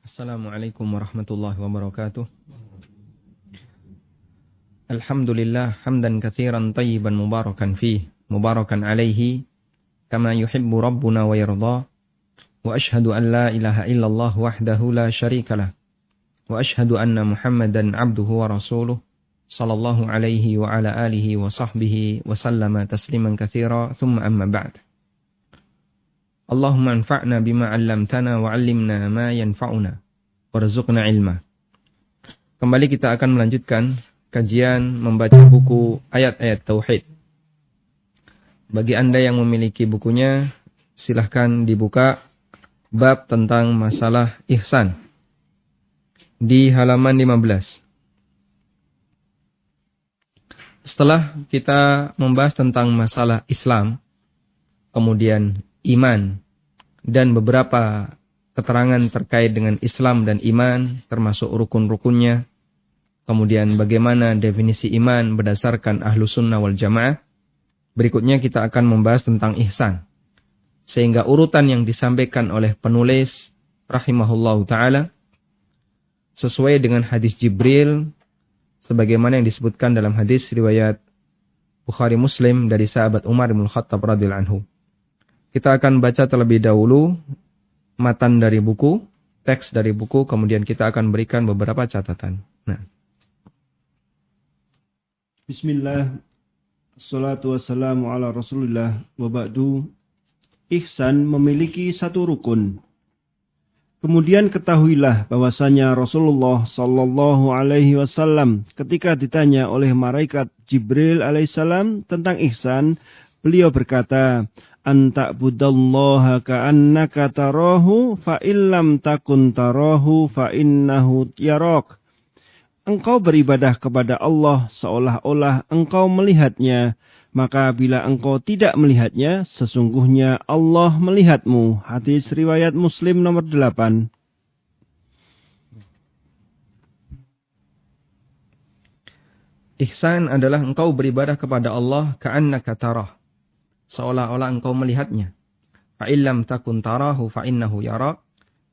Assalamualaikum warahmatullahi wabarakatuh. Alhamdulillah hamdan katsiran tayyiban mubarakan fih, mubarakan alaihi kama yuhibbu rabbuna wa yarda. Wa ashhadu an la ilaha illallah wahdahu la syarikalah. Wa ashhadu anna Muhammadan abduhu wa rasuluh sallallahu alaihi wa ala alihi wa sahbihi wa sallama tasliman katsira, thumma amma ba'd. Allahumma anfa'na bima 'allamtana wa 'allimna ma yanfa'una warzuqna ilma. Kembali kita akan melanjutkan kajian membaca buku ayat-ayat tauhid. Bagi Anda yang memiliki bukunya, silahkan dibuka bab tentang masalah ihsan di halaman 15. Setelah kita membahas tentang masalah Islam, kemudian iman, dan beberapa keterangan terkait dengan Islam dan iman, termasuk rukun-rukunnya, kemudian bagaimana definisi iman berdasarkan Ahlus Sunnah wal Jamaah, berikutnya kita akan membahas tentang ihsan. Sehingga urutan yang disampaikan oleh penulis rahimahullahu ta'ala sesuai dengan hadis Jibril, sebagaimana yang disebutkan dalam hadis riwayat Bukhari Muslim dari sahabat Umar bin Khattab radhiyallahu anhu. Kita akan baca terlebih dahulu matan dari buku, teks dari buku, kemudian kita akan berikan beberapa catatan. Nah. Bismillah, assalatu wassalamu ala rasulillah, wa ba'du. Ihsan memiliki satu rukun. Kemudian ketahuilah bahwasanya Rasulullah sallallahu alaihi wasallam ketika ditanya oleh malaikat Jibril alaihissalam tentang ihsan, beliau berkata, anta'budallaha ka'annaka tarahu fa illam takun tarahu fa innahu yarak. Engkau beribadah kepada Allah seolah-olah engkau melihatnya, maka bila engkau tidak melihatnya, sesungguhnya Allah melihatmu. Hadis riwayat Muslim nomor 8. Ihsan adalah engkau beribadah kepada Allah ka'annaka tarah, seolah-olah engkau melihatnya. Fa illam takun tarahu fa innahu yarak.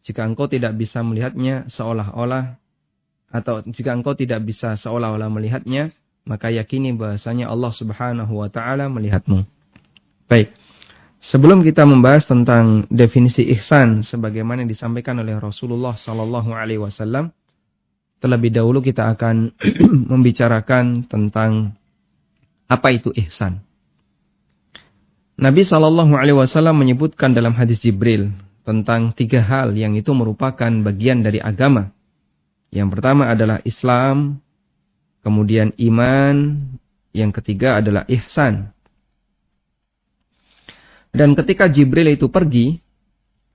Jika engkau tidak bisa melihatnya seolah-olah, atau jika engkau tidak bisa seolah-olah melihatnya, maka yakini bahasanya Allah Subhanahu wa taala melihatmu. Baik. Sebelum kita membahas tentang definisi ihsan sebagaimana yang disampaikan oleh Rasulullah sallallahu alaihi wasallam, terlebih dahulu kita akan membicarakan tentang apa itu ihsan. Nabi SAW menyebutkan dalam hadis Jibril tentang 3 hal yang itu merupakan bagian dari agama. Yang pertama adalah Islam, kemudian iman, yang ketiga adalah ihsan. Dan ketika Jibril itu pergi,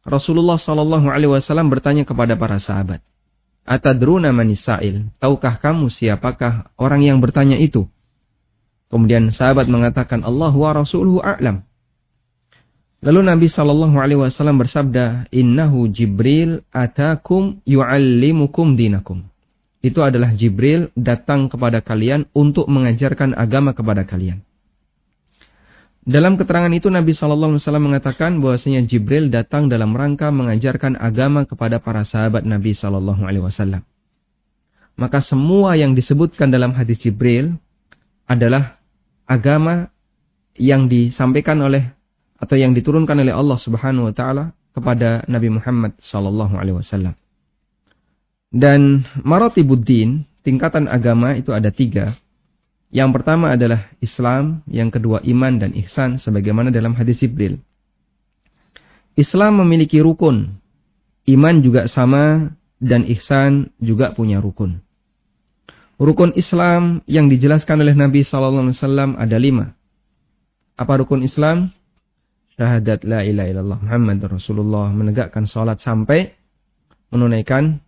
Rasulullah SAW bertanya kepada para sahabat, Atadruna manis sa'il? Tahukah kamu siapakah orang yang bertanya itu? Kemudian sahabat mengatakan, Allah wa rasuluhu a'lam. Lalu Nabi SAW bersabda, Innahu Jibril atakum yu'allimukum dinakum. Itu adalah Jibril datang kepada kalian untuk mengajarkan agama kepada kalian. Dalam keterangan itu Nabi SAW mengatakan bahwasanya Jibril datang dalam rangka mengajarkan agama kepada para sahabat Nabi SAW. Maka semua yang disebutkan dalam hadis Jibril adalah agama yang disampaikan oleh atau yang diturunkan oleh Allah Subhanahu wa taala kepada Nabi Muhammad sallallahu alaihi wasallam. Dan maratibuddin, tingkatan agama itu ada 3. Yang pertama adalah Islam, yang kedua iman dan ihsan sebagaimana dalam hadis Jibril. Islam memiliki rukun, iman juga sama, dan ihsan juga punya rukun. Rukun Islam yang dijelaskan oleh Nabi sallallahu alaihi wasallam ada 5. Apa rukun Islam? Syahadat la ilaha illallah Muhammadur Rasulullah, menegakkan salat sampai menunaikan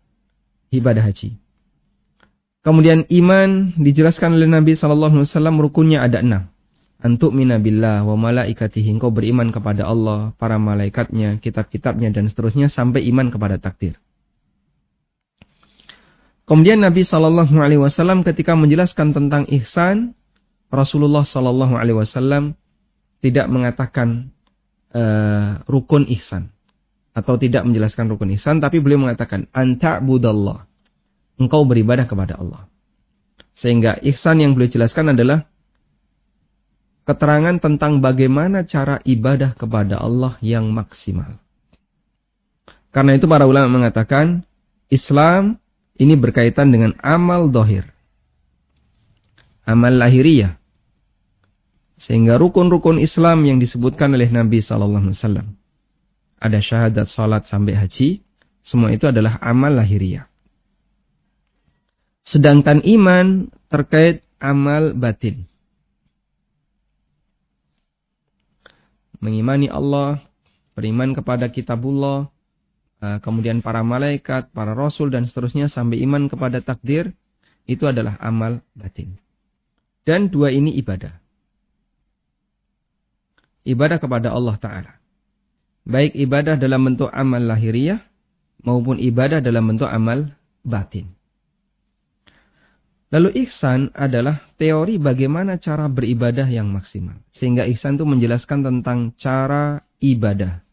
ibadah haji. Kemudian iman dijelaskan oleh Nabi SAW, rukunnya ada 6. Antu'mina billah wa malaikatihi, engkau beriman kepada Allah, para malaikatnya, kitab-kitabnya, dan seterusnya sampai iman kepada takdir. Kemudian Nabi SAW ketika menjelaskan tentang ihsan, Rasulullah SAW tidak mengatakan rukun ihsan. atau tidak menjelaskan rukun ihsan, tapi beliau mengatakan anta'budallah, engkau beribadah kepada Allah. Sehingga ihsan yang beliau jelaskan adalah keterangan tentang bagaimana cara ibadah kepada Allah yang maksimal. Karena itu para ulama mengatakan Islam ini berkaitan dengan amal dohir, amal lahiriah. Sehingga rukun-rukun Islam yang disebutkan oleh Nabi SAW, ada syahadat, salat sampai haji, semua itu adalah amal lahiriah. Sedangkan iman terkait amal batin. Mengimani Allah, beriman kepada kitabullah, kemudian para malaikat, para rasul dan seterusnya sampai iman kepada takdir, itu adalah amal batin. Dan dua ini ibadah. Ibadah kepada Allah Ta'ala. Baik ibadah dalam bentuk amal lahiriah maupun ibadah dalam bentuk amal batin. Lalu ihsan adalah teori bagaimana cara beribadah yang maksimal. Sehingga ihsan itu menjelaskan tentang cara ibadah.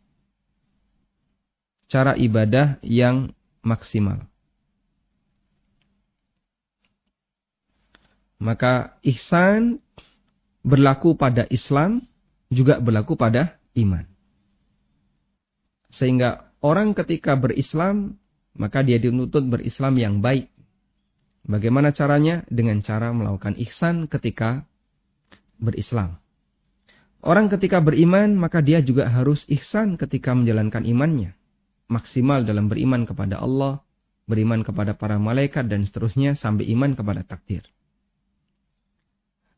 Cara ibadah yang maksimal. Maka ihsan berlaku pada Islam, juga berlaku pada iman. Sehingga orang ketika berislam, maka dia dituntut berislam yang baik. Bagaimana caranya? Dengan cara melakukan ihsan ketika berislam. Orang ketika beriman, maka dia juga harus ihsan ketika menjalankan imannya. Maksimal dalam beriman kepada Allah, beriman kepada para malaikat dan seterusnya sampai iman kepada takdir.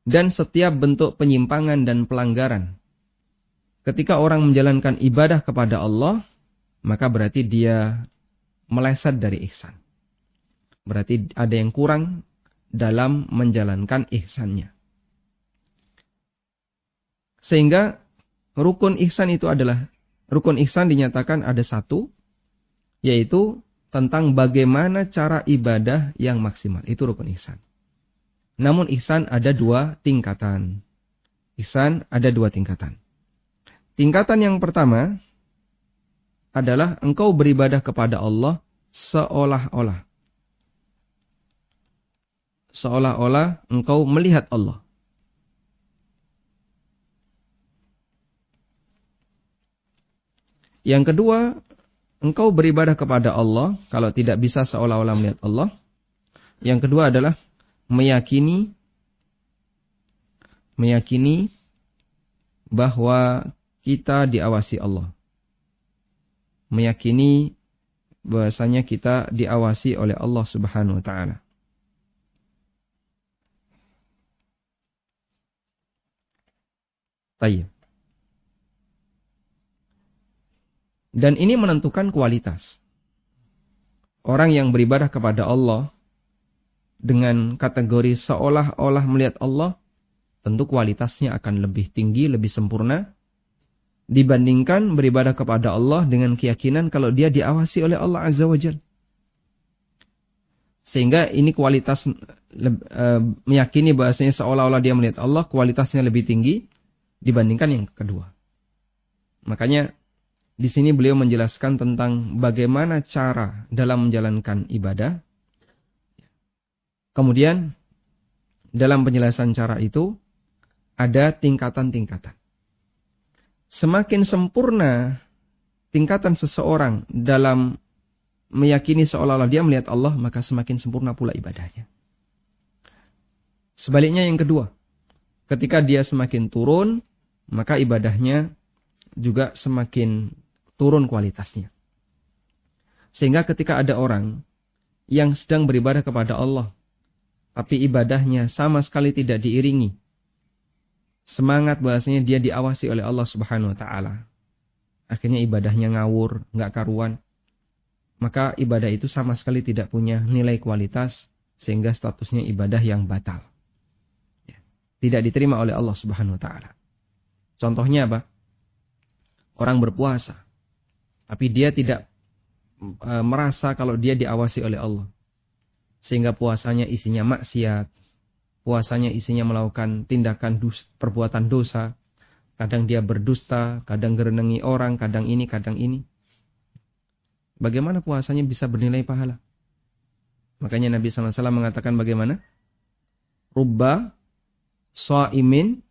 Dan setiap bentuk penyimpangan dan pelanggaran, ketika orang menjalankan ibadah kepada Allah, maka berarti dia meleset dari ihsan. Berarti ada yang kurang dalam menjalankan ihsannya. Sehingga rukun ihsan itu adalah, rukun ihsan dinyatakan ada satu, yaitu tentang bagaimana cara ibadah yang maksimal. Itu rukun ihsan. Namun ihsan ada dua tingkatan. Ihsan ada dua tingkatan. Tingkatan yang pertama adalah engkau beribadah kepada Allah seolah-olah. Seolah-olah engkau melihat Allah. Yang kedua, engkau beribadah kepada Allah kalau tidak bisa seolah-olah melihat Allah. Yang kedua adalah meyakini bahwa kita diawasi Allah. Meyakini bahwasanya kita diawasi oleh Allah Subhanahu wa taala. Tayyib. Dan ini menentukan kualitas. Orang yang beribadah kepada Allah dengan kategori seolah-olah melihat Allah, tentu kualitasnya akan lebih tinggi, lebih sempurna dibandingkan beribadah kepada Allah dengan keyakinan kalau dia diawasi oleh Allah Azza wa Jalla. Sehingga ini kualitas meyakini bahasanya seolah-olah dia melihat Allah, kualitasnya lebih tinggi dibandingkan yang kedua. Makanya di sini beliau menjelaskan tentang bagaimana cara dalam menjalankan ibadah. Kemudian dalam penjelasan cara itu ada tingkatan-tingkatan. Semakin sempurna tingkatan seseorang dalam meyakini seolah-olah dia melihat Allah, maka semakin sempurna pula ibadahnya. Sebaliknya yang kedua, ketika dia semakin turun, maka ibadahnya juga semakin turun kualitasnya. Sehingga ketika ada orang yang sedang beribadah kepada Allah, tapi ibadahnya sama sekali tidak diiringi semangat bahasanya dia diawasi oleh Allah Subhanahu wa taala, akhirnya ibadahnya ngawur, nggak karuan, maka ibadah itu sama sekali tidak punya nilai kualitas, sehingga statusnya ibadah yang batal, tidak diterima oleh Allah Subhanahu wa taala. Contohnya apa? Orang berpuasa, tapi dia tidak merasa kalau dia diawasi oleh Allah, sehingga puasanya isinya maksiat, puasanya isinya melakukan tindakan perbuatan dosa, kadang dia berdusta, kadang gerenengi orang, kadang ini, kadang ini. bagaimana puasanya bisa bernilai pahala? Makanya Nabi SAW mengatakan bagaimana? Rubba sha'imin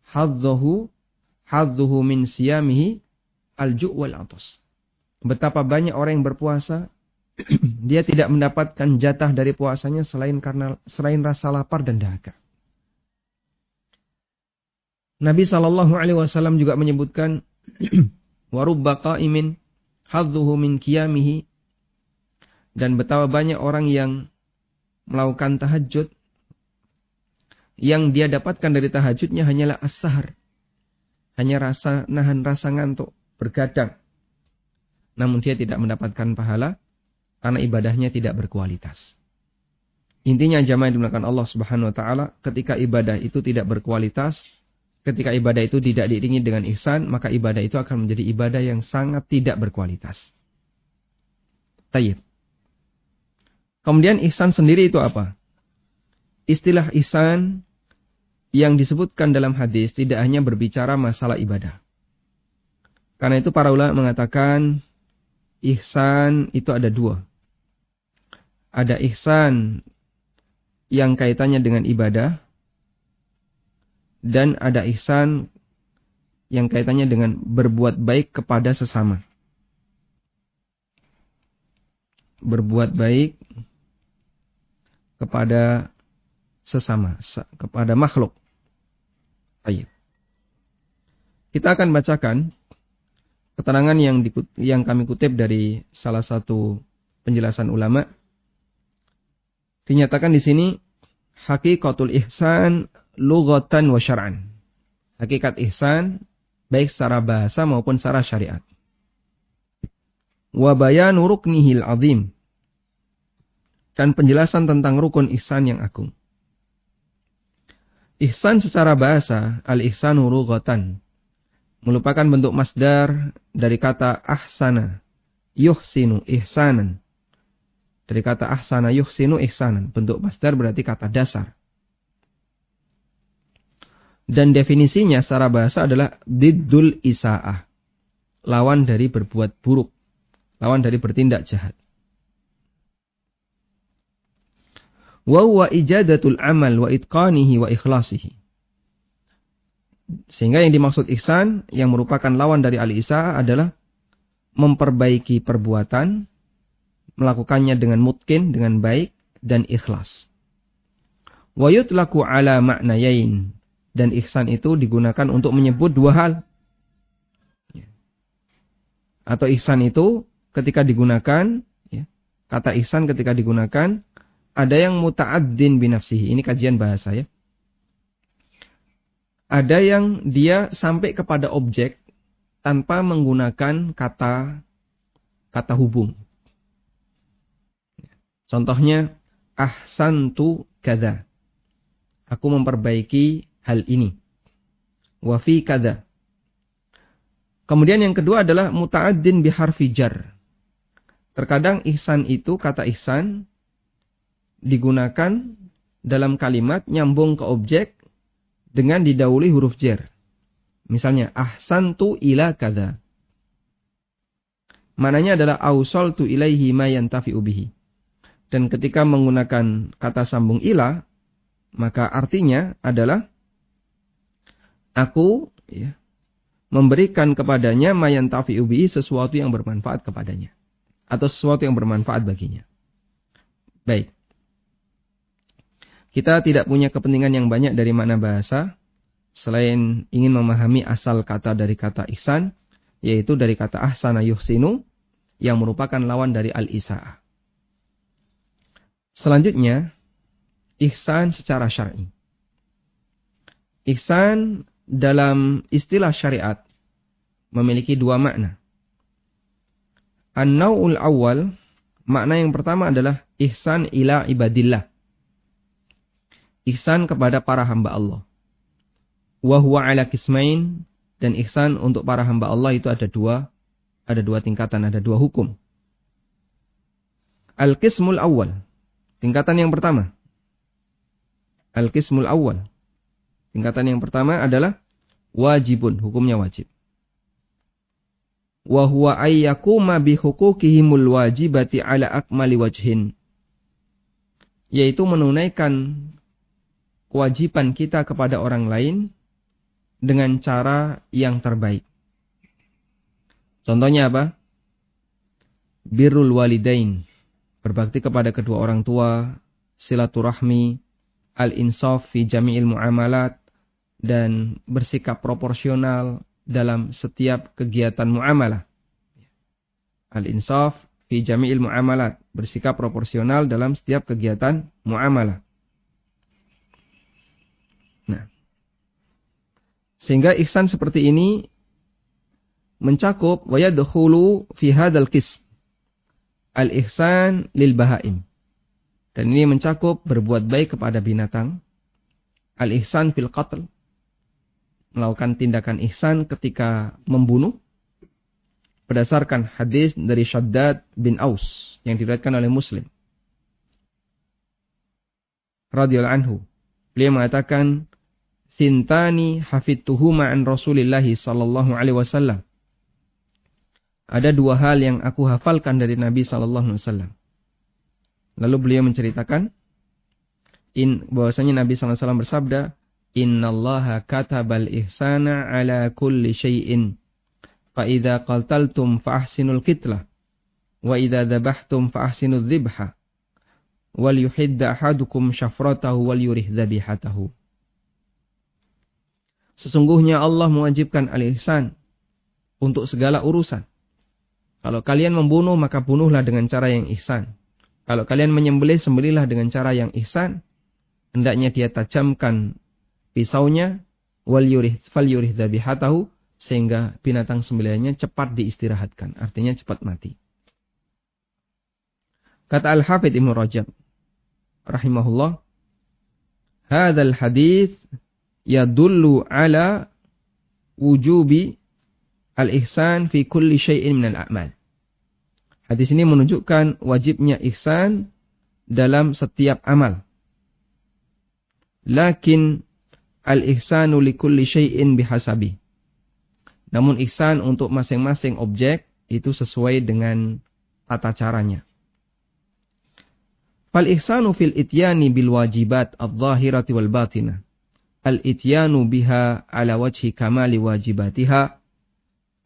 hadzuhu min siyamihi al-ju' wal 'atas. Betapa banyak orang yang berpuasa, dia tidak mendapatkan jatah dari puasanya selain rasa lapar dan dahaga. Nabi SAW juga menyebutkan wa rubba qa'imin hadzuhu min qiyamihi, dan betapa banyak orang yang melakukan tahajud, yang dia dapatkan dari tahajudnya hanyalah as-sahar, hanya nahan rasa ngantuk, bergadang. Namun dia tidak mendapatkan pahala karena ibadahnya tidak berkualitas. Intinya jamaah yang dimuliakan Allah Subhanahu wa taala, ketika ibadah itu tidak berkualitas, ketika ibadah itu tidak diiringi dengan ihsan, maka ibadah itu akan menjadi ibadah yang sangat tidak berkualitas. Tayyib. Kemudian ihsan sendiri itu apa? Istilah ihsan yang disebutkan dalam hadis tidak hanya berbicara masalah ibadah. Karena itu para ulama mengatakan ihsan itu ada dua. Ada ihsan yang kaitannya dengan ibadah, dan ada ihsan yang kaitannya dengan berbuat baik kepada sesama. Berbuat baik kepada sesama, kepada makhluk. Baik. Kita akan bacakan keterangan yang kami kutip dari salah satu penjelasan ulama. Dinyatakan di sini hakikatul ihsan lughatan wa syar'an. Hakikat ihsan baik secara bahasa maupun secara syariat. Wa bayanu ruknihil azim, dan penjelasan tentang rukun ihsan yang agung. Ihsan secara bahasa, al-ihsanu lughatan, merupakan bentuk masdar dari kata ahsana yuhsinu ihsanan. Dari kata ahsana yuhsinu ihsanan, bentuk masdar berarti kata dasar. Dan definisinya secara bahasa adalah diddul isa'ah, lawan dari berbuat buruk, lawan dari bertindak jahat. Wa huwa ijadatul amal wa itqanihi wa ikhlasihi. Sehingga yang dimaksud ihsan yang merupakan lawan dari al-isa'ah adalah memperbaiki perbuatan, melakukannya dengan mutqin, dengan baik dan ikhlas. Wa yutlaqu ala ma'nayain, dan ihsan itu digunakan untuk menyebut dua hal. Atau ihsan itu ketika digunakan, kata ihsan ketika digunakan, ada yang muta'addin binafsihi. Ini kajian bahasa ya. Ada yang dia sampai kepada objek tanpa menggunakan kata hubung. Contohnya, ahsantu kadza. Aku memperbaiki hal ini. Wa fi kadza. Kemudian yang kedua adalah muta'addin biharfi jar. Terkadang ihsan itu, kata ihsan, digunakan dalam kalimat nyambung ke objek dengan didahului huruf jar. Misalnya, ahsantu ila kadza. Maknanya adalah ausaltu ilaihi ma yantafi'u bihi. Dan ketika menggunakan kata sambung ila, maka artinya adalah aku memberikan kepadanya ma yantafi'u bihi, sesuatu yang bermanfaat kepadanya. Atau sesuatu yang bermanfaat baginya. Baik. Kita tidak punya kepentingan yang banyak dari makna bahasa, selain ingin memahami asal kata dari kata ihsan, yaitu dari kata ahsana yuhsinu, yang merupakan lawan dari al-isa'ah. Selanjutnya, ihsan secara syar'i. Ihsan dalam istilah syariat memiliki dua makna. An-naw'ul awal, makna yang pertama adalah ihsan ila ibadillah. Ihsan kepada para hamba Allah. Wa huwa ala qismain, dan ihsan untuk para hamba Allah itu ada dua tingkatan, ada dua hukum. Al-qismul awal, tingkatan yang pertama. Al-qismul awal, tingkatan yang pertama adalah wajibun, hukumnya wajib. wa huwa ayyakuma bi huquqihimul wajibati ala akmali wajhin, yaitu menunaikan kewajiban kita kepada orang lain dengan cara yang terbaik. Contohnya apa? Birrul walidain, berbakti kepada kedua orang tua, silaturahmi, al-insaf fi jami'il muamalat, dan bersikap proporsional dalam setiap kegiatan muamalah. Al-insaf fi jami'il muamalat, bersikap proporsional dalam setiap kegiatan muamalah. Nah, sehingga ihsan seperti ini mencakup wa yadkhulu fi hadzal qism al-ihsan lil bahaim. Dan ini mencakup berbuat baik kepada binatang, al-ihsan fil qatl, melakukan tindakan ihsan ketika membunuh, berdasarkan hadis dari Shaddad bin Aus yang diriwayatkan oleh Muslim radhiyallahu anhu. Beliau mengatakan, "Sintani hafidtuhuma an Rasulillah sallallahu alaihi wasallam." Ada dua hal yang aku hafalkan dari Nabi sallallahu alaihi wasallam. Lalu beliau menceritakan bahwasanya Nabi sallallahu alaihi wasallam bersabda, "Innallaha katabal ihsana ala kulli syai'in. Fa idza qataltum fa ahsinul qitlah wa idza dzabhtum fa ahsinudz dzibha wal yuhidda ahadukum syafratahu wal yurih dzabihatahu." Sesungguhnya Allah mewajibkan al-ihsan untuk segala urusan. Kalau kalian membunuh, maka bunuhlah dengan cara yang ihsan. Kalau kalian menyembelih, sembelihlah dengan cara yang ihsan. Hendaknya dia tajamkan pisaunya, wal yurih dzabihatahu, sehingga binatang sembelihannya cepat diistirahatkan, artinya cepat mati. Kata Al-Hafidz Ibnu Rajab rahimahullah, hadzal hadits yadullu ala wujubi al-ihsan fi kulli syai'in minal a'mal. Hadis ini menunjukkan wajibnya ihsan dalam setiap amal. Lakin al-ihsanu li kulli syai'in bihasabi. Namun ihsan untuk masing-masing objek itu sesuai dengan tata caranya. Fal ihsanu fil ityani bil wajibat adh-dhahirati wal batinah. Al-ityanu biha ala wajhi kamali wajibatiha.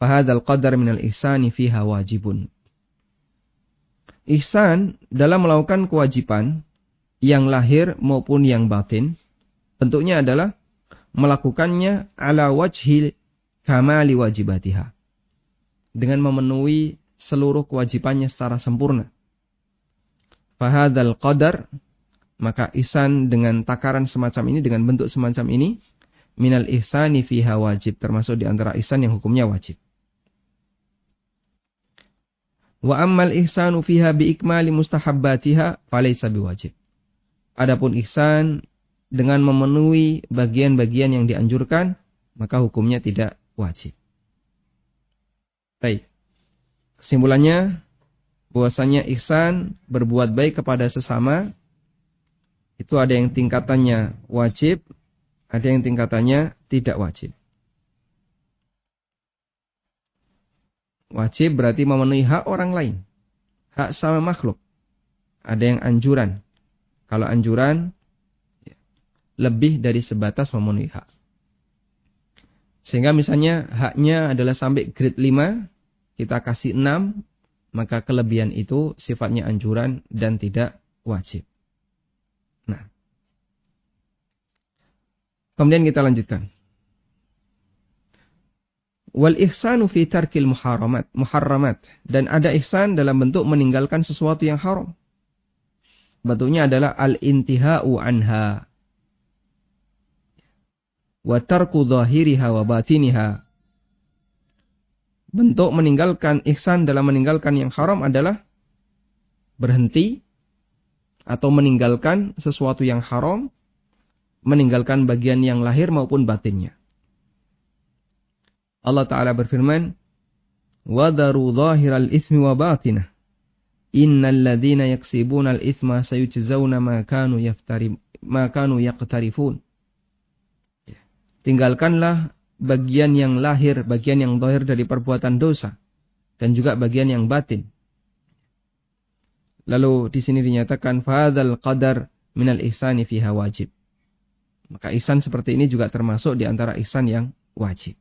Fahadzal qadar minal ihsani fiha wajibun. Ihsan dalam melakukan kewajiban yang lahir maupun yang batin, bentuknya adalah melakukannya ala wajhi kamali wajibatiha, dengan memenuhi seluruh kewajibannya secara sempurna. Fahadzal qadar, maka ihsan dengan takaran semacam ini, dengan bentuk semacam ini, minal ihsani fiha wajib, termasuk di antara ihsan yang hukumnya wajib. Wa ammal ihsanu fiha bi ikmali mustahabbatiha falaysa biwajib. Adapun ihsan dengan memenuhi bagian-bagian yang dianjurkan, maka hukumnya tidak wajib. Baik. Kesimpulannya, bahwasanya ihsan berbuat baik kepada sesama itu ada yang tingkatannya wajib, ada yang tingkatannya tidak wajib. Wajib berarti memenuhi hak orang lain, hak sama makhluk. Ada yang anjuran. Kalau anjuran lebih dari sebatas memenuhi hak. Sehingga misalnya haknya adalah sampai grade 5, kita kasih 6, maka kelebihan itu sifatnya anjuran dan tidak wajib. Nah, kemudian kita lanjutkan. Wal ihsanu fi tarkil muharramat, dan ada ihsan dalam bentuk meninggalkan sesuatu yang haram. Bentuknya adalah al-intihau anha wa tarku zahiriha wa batiniha. Bentuk meninggalkan ihsan dalam meninggalkan yang haram adalah berhenti atau meninggalkan sesuatu yang haram, meninggalkan bagian yang lahir maupun batinnya. Allah Ta'ala berfirman, وَذَرُوا ظَاهِرَ الْإِثْمِ وَبَاطِنَهُ إِنَّ الَّذِينَ يَكْسِبُونَ الْإِثْمَ سَيُجْزَوْنَ مَا كَانُوا يَقْتَرِفُونَ. Tinggalkanlah bagian yang lahir, bagian yang zahir dari perbuatan dosa. dan juga bagian yang batin. Lalu di sini dinyatakan fadzal qadar minal ihsani fiha wajib. Maka ihsan seperti ini juga termasuk di antara ihsan yang wajib.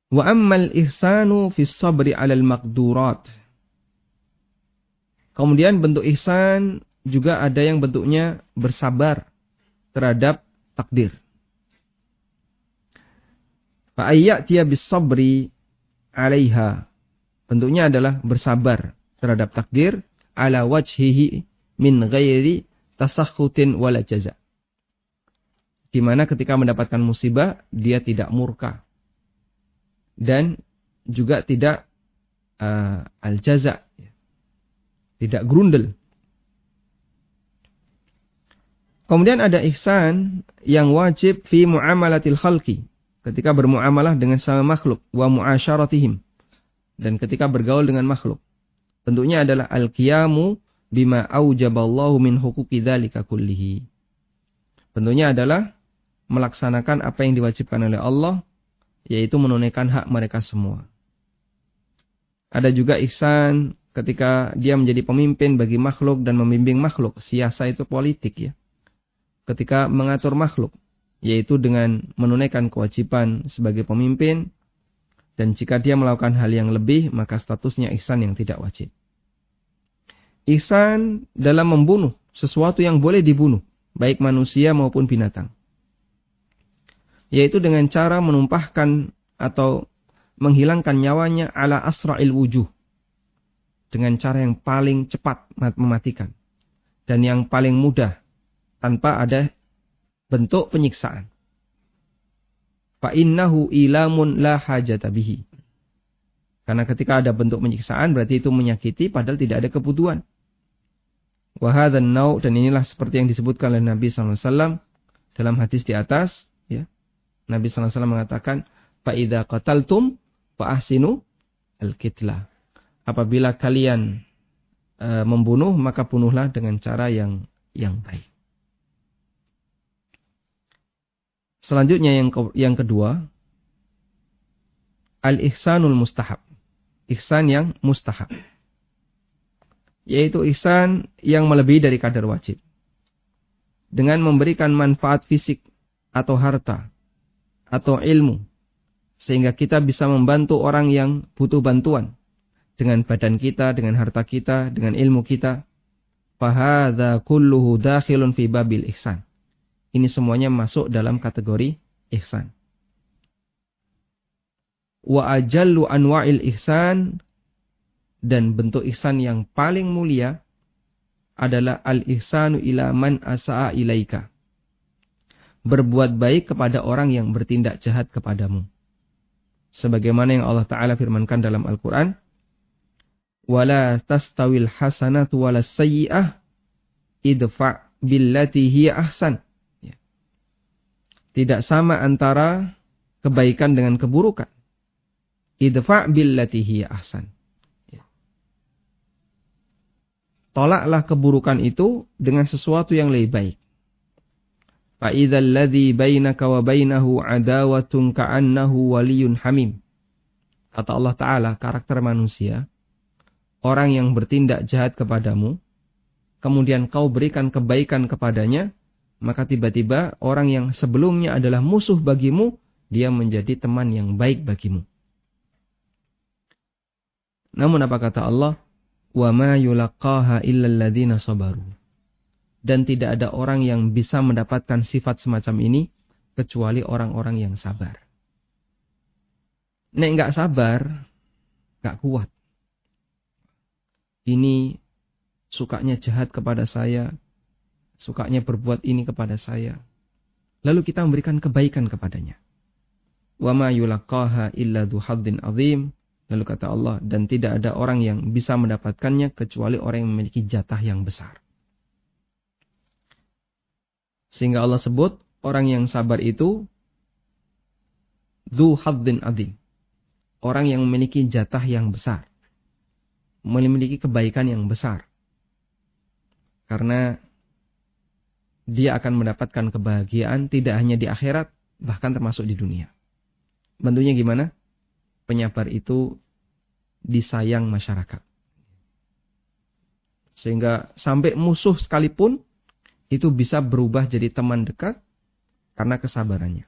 Wa ammal ihsanu fis sabri 'alal maqdurat. Kemudian bentuk ihsan juga ada yang bentuknya bersabar terhadap takdir. Fa ayyatiya bis sabri 'alaiha. Bentuknya adalah bersabar terhadap takdir ala wajhihi min ghairi tasakhutin wala jaza. Di mana ketika mendapatkan musibah dia tidak murka dan juga tidak al-jaza, tidak grundel. Kemudian ada ihsan yang wajib fi muamalatil khalqi, ketika bermuamalah dengan sama makhluk, wa muasyaratihim, dan ketika bergaul dengan makhluk. Bentuknya adalah al-qiyamu bima aujaballahu min huquqi dzalika kullihi. Bentuknya adalah melaksanakan apa yang diwajibkan oleh Allah, yaitu menunaikan hak mereka semua. Ada juga ihsan ketika dia menjadi pemimpin bagi makhluk dan membimbing makhluk. Siyasa itu politik ya. Ketika mengatur makhluk, yaitu dengan menunaikan kewajiban sebagai pemimpin, dan jika dia melakukan hal yang lebih, maka statusnya ihsan yang tidak wajib. Ihsan dalam membunuh sesuatu yang boleh dibunuh, baik manusia maupun binatang. Yaitu dengan cara menumpahkan atau menghilangkan nyawanya ala asra'il wujuh. Dengan cara yang paling cepat mematikan. Dan yang paling mudah, tanpa ada bentuk penyiksaan. Fa'innahu ilamun la hajata bihi. Karena ketika ada bentuk penyiksaan berarti itu menyakiti padahal tidak ada kebutuhan. Wa hadzan nau', dan inilah seperti yang disebutkan oleh Nabi SAW dalam hadis di atas, ya. Nabi SAW mengatakan, fa idza qataltum fa ahsinu al-qitla. Apabila kalian membunuh, maka bunuhlah dengan cara yang baik. Selanjutnya yang kedua, al-ihsanul mustahab. Ihsan yang mustahab. Yaitu ihsan yang melebihi dari kadar wajib. Dengan memberikan manfaat fisik atau harta atau ilmu. Sehingga kita bisa membantu orang yang butuh bantuan. Dengan badan kita, dengan harta kita, dengan ilmu kita. Fahadha kulluhu dakhilun fi babil ihsan. Ini semuanya masuk dalam kategori ihsan. Wa ajallu anwa'il ihsan, dan bentuk ihsan yang paling mulia adalah al-ihsanu ila man asa'a ilaika. Berbuat baik kepada orang yang bertindak jahat kepadamu. Sebagaimana yang Allah Ta'ala firmankan dalam Al-Quran, wala tastawil hasanatu walas sayyi'ah idfa' billati hiya ahsan. Tidak sama antara kebaikan dengan keburukan. Idfa' billati hiya ahsan. Tolaklah keburukan itu dengan sesuatu yang lebih baik. Fa idzal ladzi bainaka wa bainahu adawatun ka'annahu waliyyun hamim. Kata Allah Ta'ala, karakter manusia, orang yang bertindak jahat kepadamu, kemudian kau berikan kebaikan kepadanya, maka tiba-tiba orang yang sebelumnya adalah musuh bagimu, dia menjadi teman yang baik bagimu. Namun apa kata Allah? Wa ma yulaqaha illa alladziina sabaru. Dan tidak ada orang yang bisa mendapatkan sifat semacam ini kecuali orang-orang yang sabar. Nek enggak sabar, enggak kuat. Ini sukanya jahat kepada saya, sukanya berbuat ini kepada saya. Lalu kita memberikan kebaikan kepadanya. Wa ma yulaqaha illa dzu hadzin adzim. Lalu kata Allah, dan tidak ada orang yang bisa mendapatkannya kecuali orang yang memiliki jatah yang besar. Sehingga Allah sebut orang yang sabar itu dzu hadzin adzim. Orang yang memiliki jatah yang besar. Memiliki kebaikan yang besar. Karena dia akan mendapatkan kebahagiaan tidak hanya di akhirat, bahkan termasuk di dunia. Bentuknya gimana? penyabar itu disayang masyarakat. Sehingga sampai musuh sekalipun itu bisa berubah jadi teman dekat karena kesabarannya.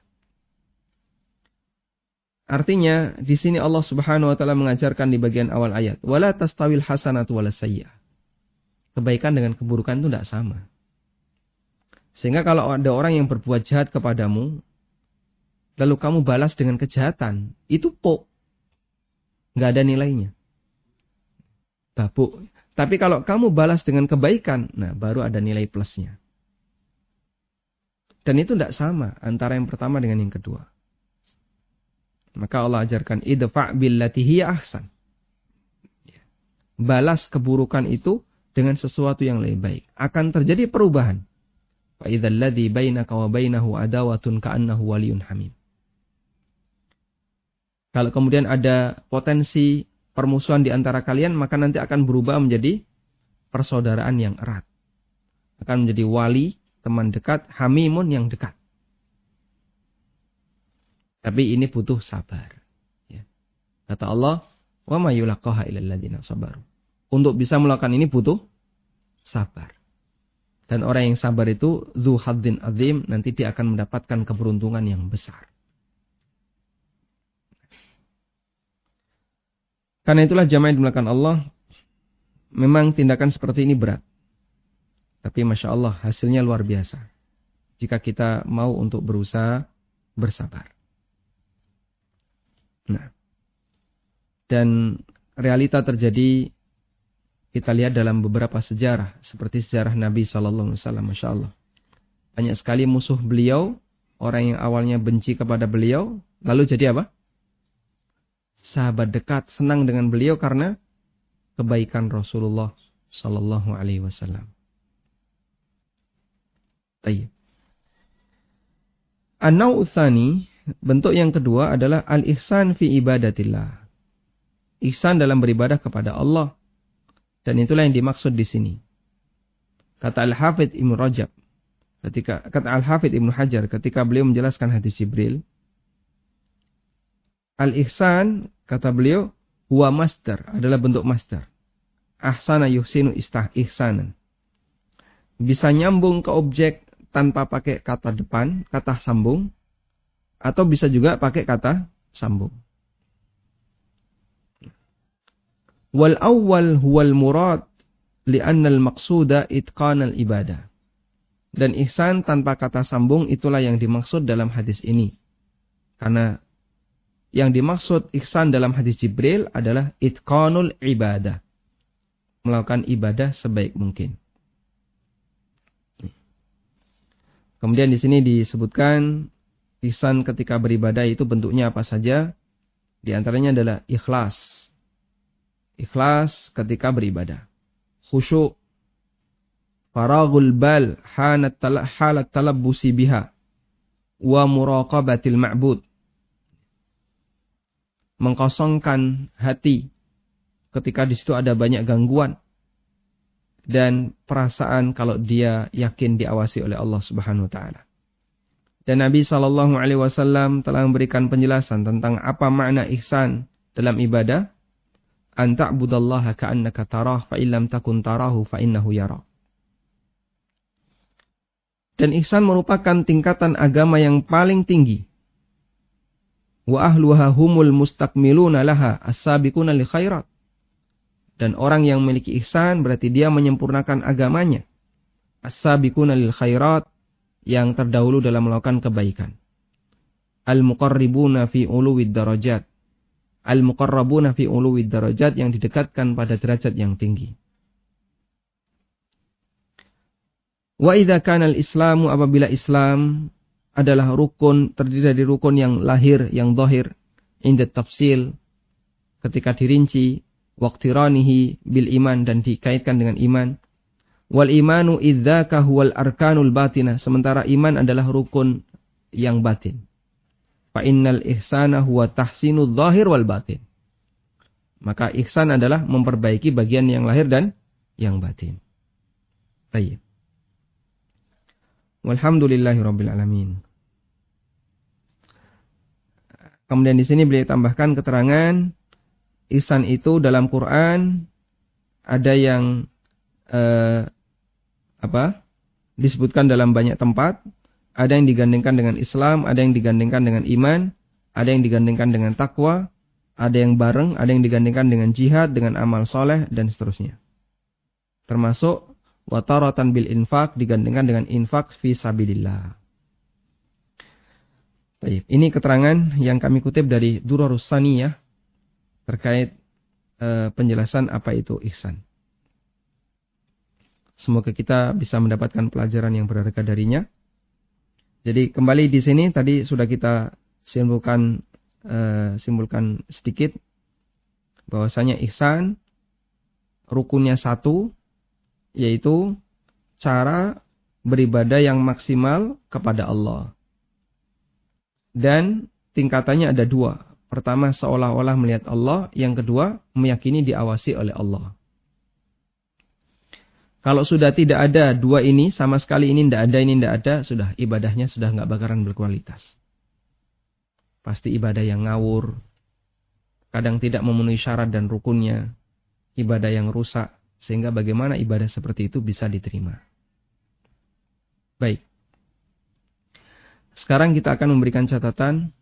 Artinya di sini Allah Subhanahu wa taala mengajarkan di bagian awal ayat, wala tastawil hasanatu wala sayyi'ah. Kebaikan dengan keburukan itu tidak sama. Sehingga kalau ada orang yang berbuat jahat kepadamu, lalu kamu balas dengan kejahatan, itu nggak ada nilainya. Babuk. Tapi kalau kamu balas dengan kebaikan, nah baru ada nilai plusnya. Dan itu tidak sama antara yang pertama dengan yang kedua. Maka Allah ajarkan idfa' billati hiya ahsan. Balas keburukan itu dengan sesuatu yang lebih baik. Akan terjadi perubahan. Fa idzal ladzi bainaka wa bainahu adawatun ka'annahu waliyyun hamim. Kalau kemudian ada potensi permusuhan di antara kalian, maka nanti akan berubah menjadi persaudaraan yang erat. Akan menjadi wali, teman dekat, hamimun yang dekat. Tapi ini butuh sabar. Ya. Kata Allah, wa ma yulaqaha illal ladzina sabaru. Untuk bisa melakukan ini butuh sabar. Dan orang yang sabar itu dzu haddin azim, nanti dia akan mendapatkan keberuntungan yang besar. Karena itulah jamaah yang dimuliakan Allah, memang tindakan seperti ini berat. Tapi Masya Allah hasilnya luar biasa. Jika kita mau untuk berusaha bersabar. Nah, dan realita terjadi kita lihat dalam beberapa sejarah. Seperti sejarah Nabi SAW, Masya Allah. Banyak sekali musuh beliau, orang yang awalnya benci kepada beliau, lalu jadi apa? Sahabat dekat, senang dengan beliau karena kebaikan Rasulullah Sallallahu Alaihi Wasallam. An-naw' tsani, bentuk yang kedua adalah al-ihsan fi ibadatillah. Ihsan dalam beribadah kepada Allah. Dan itulah yang dimaksud di sini. Kata Al-Hafidz Ibnu Rajab, kata Al-Hafidz Ibnu Hajar ketika beliau menjelaskan hadis Jibril, al-ihsan, kata beliau, huwa masdar, adalah bentuk masdar. Ahsana yuhsinu ihsanan. Bisa nyambung ke objek tanpa pakai kata depan, kata sambung, atau bisa juga pakai kata sambung. Wal awwal huwal murad li'anna al-maqsuda itqanal ibadah. Dan ihsan tanpa kata sambung itulah yang dimaksud dalam hadis ini. Karena yang dimaksud ihsan dalam hadis Jibril adalah itqanul ibadah. Melakukan ibadah sebaik mungkin. Kemudian di sini disebutkan ihsan ketika beribadah itu bentuknya apa saja? Di antaranya adalah ikhlas. Ikhlas ketika beribadah. Khusyuk. Faraghul bal halat talabbusi biha. Wa muraqabatil ma'bud. Mengkosongkan hati ketika di situ ada banyak gangguan. Dan perasaan kalau dia yakin diawasi oleh Allah Subhanahu wa taala. Dan Nabi SAW telah memberikan penjelasan tentang apa makna ihsan dalam ibadah. An ta'budallaha ka'annaka tarah fa illam takun tarahu fa innahu yara. Dan ihsan merupakan tingkatan agama yang paling tinggi. Wa ahluha humul mustakmiluna laha as-sabiquna li khairat. Dan orang yang memiliki ihsan berarti dia menyempurnakan agamanya. As-sabiquna lil khairat, yang terdahulu dalam melakukan kebaikan. Al-muqarribuna fi uluwid darajat. Al-muqarrabuna fi uluwid darajat, yang didekatkan pada derajat yang tinggi. Wa idza kana al-islamu, apabila Islam adalah rukun, terdiri dari rukun yang lahir, yang zahir, inda tafsil, ketika dirinci, waqtiranihi bil iman, dan dikaitkan dengan iman. Wal imanu idzaka huwal arkanul batinah, sementara iman adalah rukun yang batin. Fa innal ihsana huwa tahsinul zahir wal batin. Maka ihsan adalah memperbaiki bagian yang lahir dan yang batin. Baik. Walhamdulillahirabbil alamin. Kemudian di sini beliau tambahkan keterangan ihsan itu dalam Quran ada yang disebutkan dalam banyak tempat, ada yang digandengkan dengan Islam, ada yang digandengkan dengan iman, ada yang digandengkan dengan takwa, ada yang bareng, ada yang digandengkan dengan jihad, dengan amal soleh dan seterusnya. Termasuk wataratan bil infak digandengkan dengan infak fi sabilillah. Baik, ini keterangan yang kami kutip dari Durarus Saniyah terkait penjelasan apa itu ihsan. Semoga kita bisa mendapatkan pelajaran yang berharga darinya. Jadi kembali di sini tadi sudah kita simpulkan sedikit bahwasanya ihsan rukunnya satu, yaitu cara beribadah yang maksimal kepada Allah. Dan tingkatannya ada dua. Pertama, seolah-olah melihat Allah. Yang kedua, meyakini diawasi oleh Allah. Kalau sudah tidak ada dua ini, sama sekali ini tidak ada, sudah ibadahnya sudah nggak bakaran berkualitas. Pasti ibadah yang ngawur, kadang tidak memenuhi syarat dan rukunnya, ibadah yang rusak, sehingga bagaimana ibadah seperti itu bisa diterima. Baik. Sekarang kita akan memberikan catatan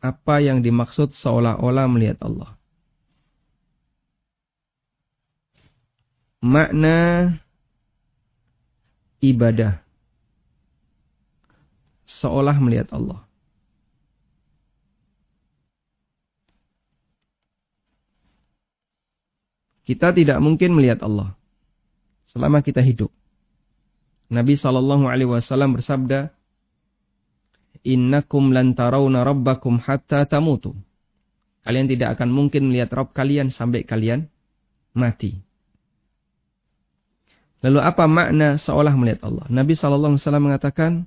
apa yang dimaksud seolah-olah melihat Allah. Makna ibadah seolah melihat Allah. Kita tidak mungkin melihat Allah selama kita hidup. Nabi SAW bersabda, "Innakum lan tarawna rabbakum hatta tamutu." Kalian tidak akan mungkin melihat Rabb kalian sampai kalian mati. Lalu apa makna seolah melihat Allah? Nabi SAW mengatakan,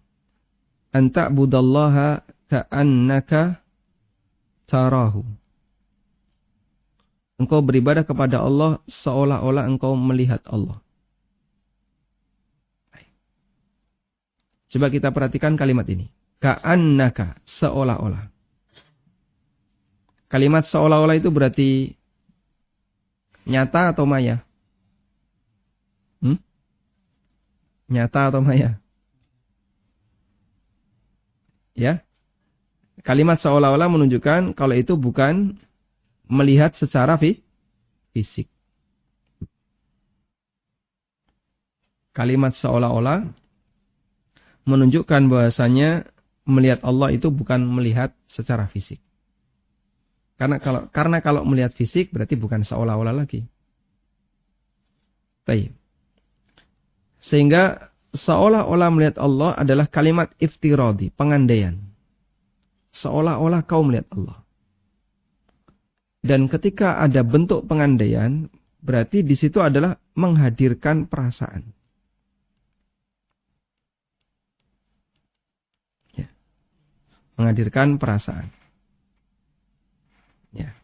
"Anta budallaha ka'annaka tarahu." Engkau beribadah kepada Allah seolah-olah engkau melihat Allah. Coba kita perhatikan kalimat ini. Ka'annaka, seolah-olah. Kalimat seolah-olah itu berarti nyata atau maya? Nyata atau maya? Ya. Kalimat seolah-olah menunjukkan kalau itu bukan melihat secara fisik. Kalimat seolah-olah menunjukkan bahwasanya melihat Allah itu bukan melihat secara fisik. Karena kalau melihat fisik berarti bukan seolah-olah lagi. Baik. Sehingga seolah-olah melihat Allah adalah kalimat iftiradi, pengandaian. Seolah-olah kau melihat Allah. Dan ketika ada bentuk pengandaian, berarti di situ adalah menghadirkan perasaan. Ya. Menghadirkan perasaan. Ya.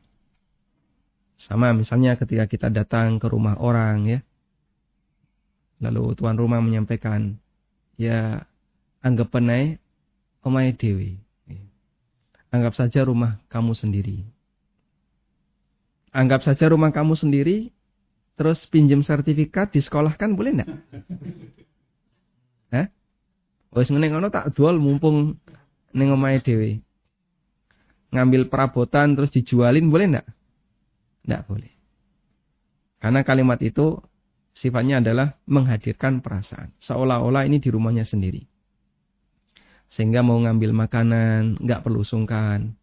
Sama misalnya ketika kita datang ke rumah orang, ya. Lalu tuan rumah menyampaikan, ya anggap penai omahe dewi. Anggap saja rumah kamu sendiri. Anggap saja rumah kamu sendiri, terus pinjam sertifikat disekolahkan boleh enggak? Hah? Wis ngene ngono tak dol mumpung ning omahe dhewe. Ngambil perabotan terus dijualin boleh enggak? Enggak boleh. Karena kalimat itu sifatnya adalah menghadirkan perasaan. Seolah-olah ini di rumahnya sendiri. Sehingga mau ngambil makanan, nggak perlu sungkan.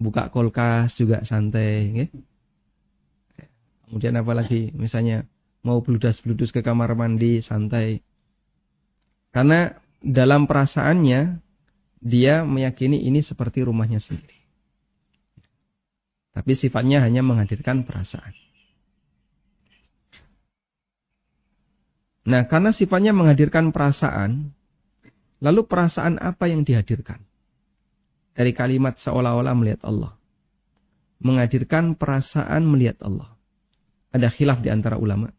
Buka kulkas juga santai. Ya. Kemudian apalagi misalnya mau bludas-bludus ke kamar mandi, santai. Karena dalam perasaannya, dia meyakini ini seperti rumahnya sendiri. Tapi sifatnya hanya menghadirkan perasaan. Nah, karena sifatnya menghadirkan perasaan, lalu perasaan apa yang dihadirkan? Dari kalimat seolah-olah melihat Allah. Menghadirkan perasaan melihat Allah. Ada khilaf di antara ulama.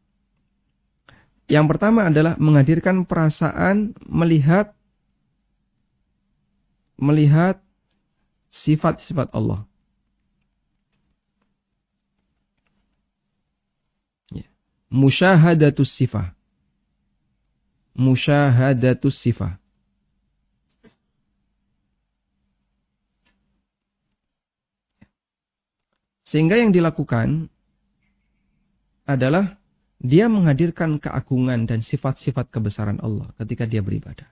Yang pertama adalah menghadirkan perasaan melihat sifat-sifat Allah. Ya. Musyahadatus sifah. Musyahadatus sifah. Sehingga yang dilakukan adalah dia menghadirkan keagungan dan sifat-sifat kebesaran Allah ketika dia beribadah.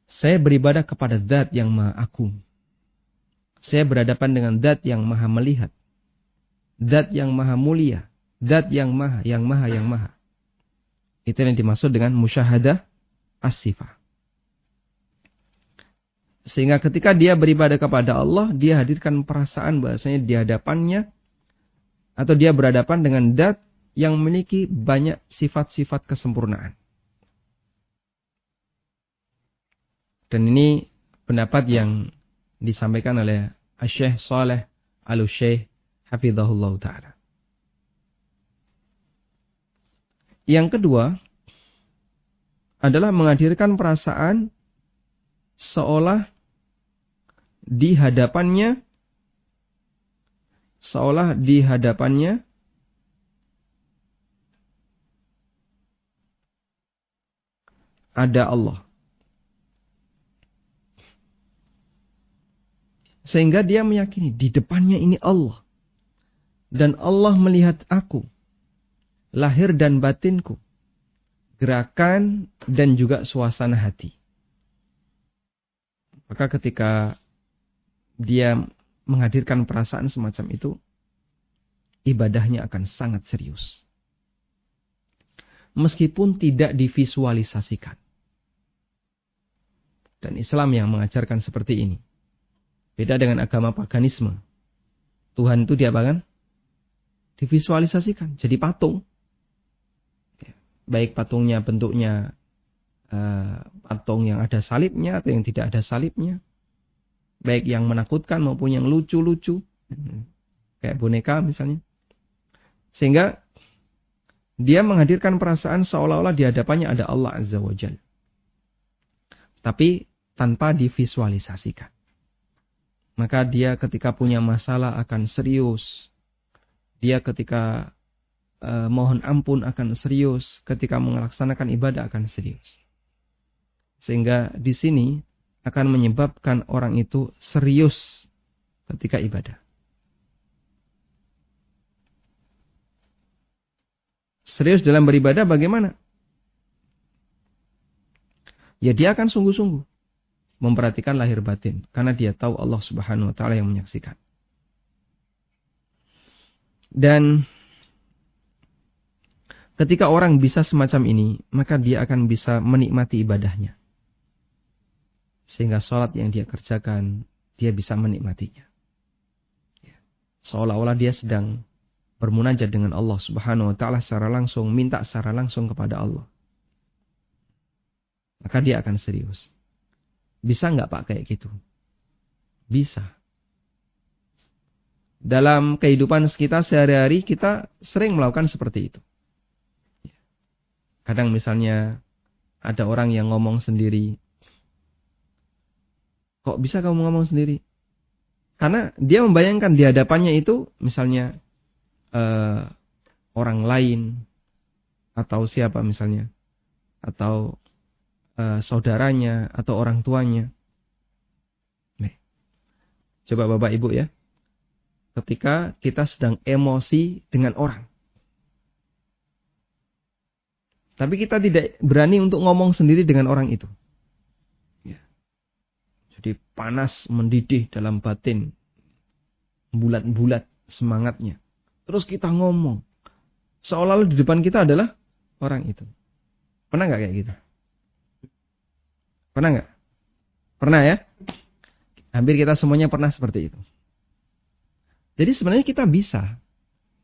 Saya beribadah kepada Zat yang Maha Agung. Saya berhadapan dengan Zat yang Maha melihat. Zat yang Maha mulia. Zat yang Maha. Itu yang dimaksud dengan musyahadah as-sifah. Sehingga ketika dia beribadah kepada Allah, dia hadirkan perasaan bahasanya di hadapannya, atau dia berhadapan dengan Zat yang memiliki banyak sifat-sifat kesempurnaan. Dan ini pendapat yang disampaikan oleh Syekh Shalih Al-Utsaimin hafizahullah ta'ala. Yang kedua adalah menghadirkan perasaan seolah di hadapannya ada Allah. Sehingga dia meyakini di depannya ini Allah. Dan Allah melihat aku, lahir dan batinku, gerakan dan juga suasana hati. Maka ketika dia menghadirkan perasaan semacam itu, ibadahnya akan sangat serius. Meskipun tidak divisualisasikan. Dan Islam yang mengajarkan seperti ini. Beda dengan agama paganisme. Tuhan itu diapakan? Divisualisasikan. Jadi patung. Baik patungnya bentuknya patung yang ada salibnya atau yang tidak ada salibnya. Baik yang menakutkan maupun yang lucu-lucu. Kayak boneka misalnya. Sehingga dia menghadirkan perasaan seolah-olah di hadapannya ada Allah Azza wa Jalla. Tapi tanpa divisualisasikan. Maka dia ketika punya masalah akan serius. Dia ketika mohon ampun akan serius. Ketika melaksanakan ibadah akan serius. Sehingga di sini akan menyebabkan orang itu serius ketika ibadah. Serius dalam beribadah bagaimana? Ya dia akan sungguh-sungguh memperhatikan lahir batin. Karena dia tahu Allah Subhanahu wa ta'ala yang menyaksikan. Dan ketika orang bisa semacam ini, maka dia akan bisa menikmati ibadahnya. Sehingga sholat yang dia kerjakan, dia bisa menikmatinya. Seolah-olah dia sedang bermunajat dengan Allah Subhanahu wa ta'ala secara langsung, minta secara langsung kepada Allah. Maka dia akan serius. Bisa nggak Pak kayak gitu? Bisa. Dalam kehidupan kita sehari-hari kita sering melakukan seperti itu. Kadang misalnya ada orang yang ngomong sendiri. Kok bisa kamu ngomong sendiri? Karena dia membayangkan di hadapannya itu misalnya orang lain atau siapa misalnya. Atau saudaranya atau orang tuanya. Nih. Coba Bapak Ibu ya. Ketika kita sedang emosi dengan orang. Tapi kita tidak berani untuk ngomong sendiri dengan orang itu. Ya. Jadi panas mendidih dalam batin. Bulat-bulat semangatnya. Terus kita ngomong. Seolah-olah di depan kita adalah orang itu. Pernah nggak kayak gitu? Pernah nggak? Pernah ya? Hampir kita semuanya pernah seperti itu. Jadi sebenarnya kita bisa.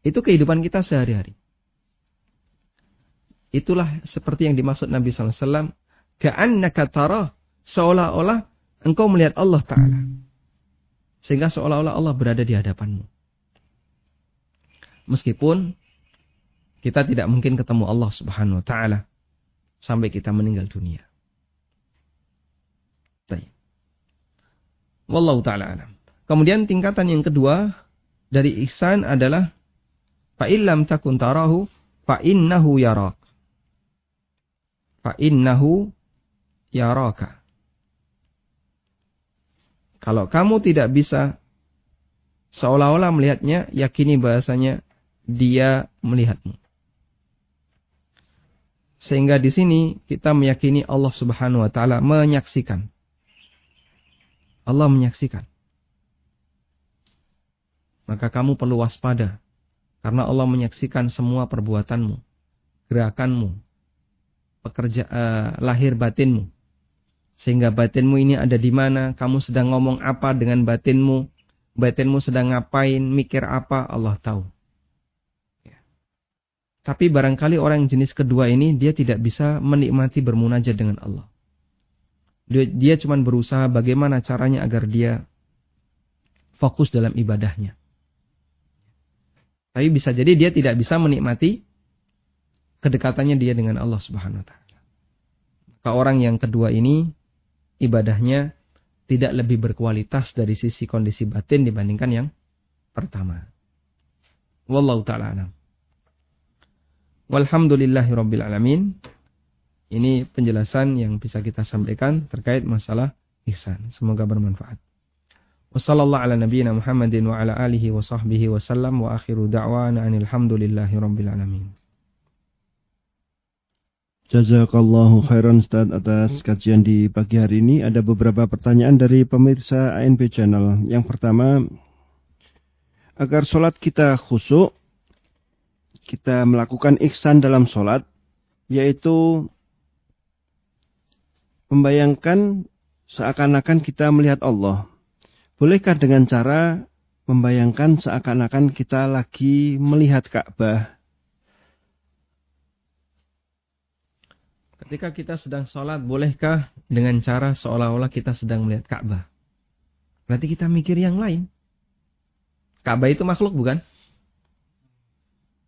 Itu kehidupan kita sehari-hari. Itulah seperti yang dimaksud Nabi SAW. Ka'annaka tarah. Seolah-olah engkau melihat Allah Ta'ala. Sehingga seolah-olah Allah berada di hadapanmu. Meskipun kita tidak mungkin ketemu Allah Subhanahu Wa Ta'ala. Sampai kita meninggal dunia. Wallahu ta'ala alam. Kemudian tingkatan yang kedua dari ihsan adalah fa illam takun tarahu fa innahu yarak. Fa innahu yaraka. Kalau kamu tidak bisa seolah-olah melihatnya, yakini bahasanya dia melihatmu. Sehingga di sini kita meyakini Allah Subhanahu wa taala menyaksikan. Allah menyaksikan. Maka kamu perlu waspada karena Allah menyaksikan semua perbuatanmu, gerakanmu, lahir batinmu. Sehingga batinmu ini ada di mana, kamu sedang ngomong apa dengan batinmu, batinmu sedang ngapain, mikir apa, Allah tahu. Ya. Tapi barangkali orang jenis kedua ini, dia tidak bisa menikmati bermunajat dengan Allah. Dia cuma berusaha bagaimana caranya agar dia fokus dalam ibadahnya. Tapi bisa jadi dia tidak bisa menikmati kedekatannya dia dengan Allah Subhanahu wa taala. Maka orang yang kedua ini ibadahnya tidak lebih berkualitas dari sisi kondisi batin dibandingkan yang pertama. Wallahu taala alam. Walhamdulillahirabbil alamin. Ini penjelasan yang bisa kita sampaikan terkait masalah ihsan. Semoga bermanfaat. Wassallallahu ala nabiyyina Muhammadin wa ala alihi wa sahbihi wa sallam wa akhiru da'wana anil hamdulillahi rabbil alamin. Jazakallahu khairan Ustaz atas kajian di pagi hari ini. Ada beberapa pertanyaan dari pemirsa ANB Channel. Yang pertama, agar sholat kita khusyuk, kita melakukan ihsan dalam sholat, yaitu membayangkan seakan-akan kita melihat Allah. Bolehkah dengan cara membayangkan seakan-akan kita lagi melihat Ka'bah? Ketika kita sedang sholat, bolehkah dengan cara seolah-olah kita sedang melihat Ka'bah? Berarti kita mikir yang lain. Ka'bah itu makhluk bukan?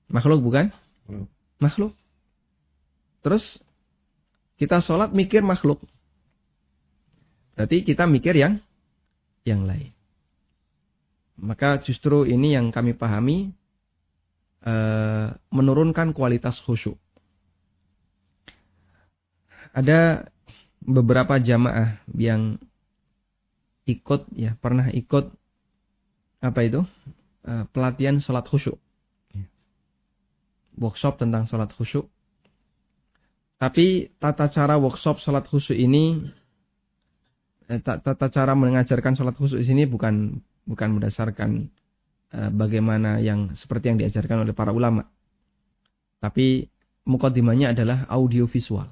Makhluk bukan? Makhluk. Terus kita sholat mikir makhluk. Berarti kita mikir yang lain. Maka justru ini yang kami pahami menurunkan kualitas khusyuk. Ada beberapa jamaah yang pernah ikut pelatihan sholat khusyuk, workshop tentang sholat khusyuk. Tapi tata cara workshop sholat khusyuk ini, tata cara mengajarkan sholat khusyuk di sini bukan berdasarkan bagaimana yang seperti yang diajarkan oleh para ulama. Tapi mukadimahnya adalah audio visual.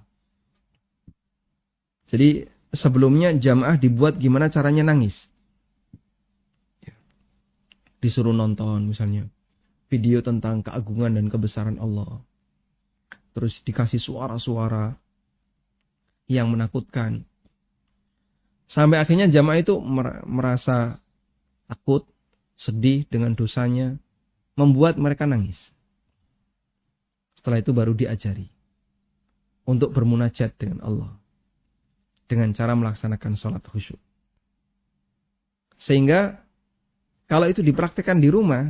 Jadi sebelumnya jamaah dibuat gimana caranya nangis. Disuruh nonton misalnya video tentang keagungan dan kebesaran Allah. Terus dikasih suara-suara yang menakutkan. Sampai akhirnya jamaah itu merasa takut, sedih dengan dosanya, membuat mereka nangis. Setelah itu baru diajari untuk bermunajat dengan Allah dengan cara melaksanakan sholat khusyuk. Sehingga kalau itu dipraktikkan di rumah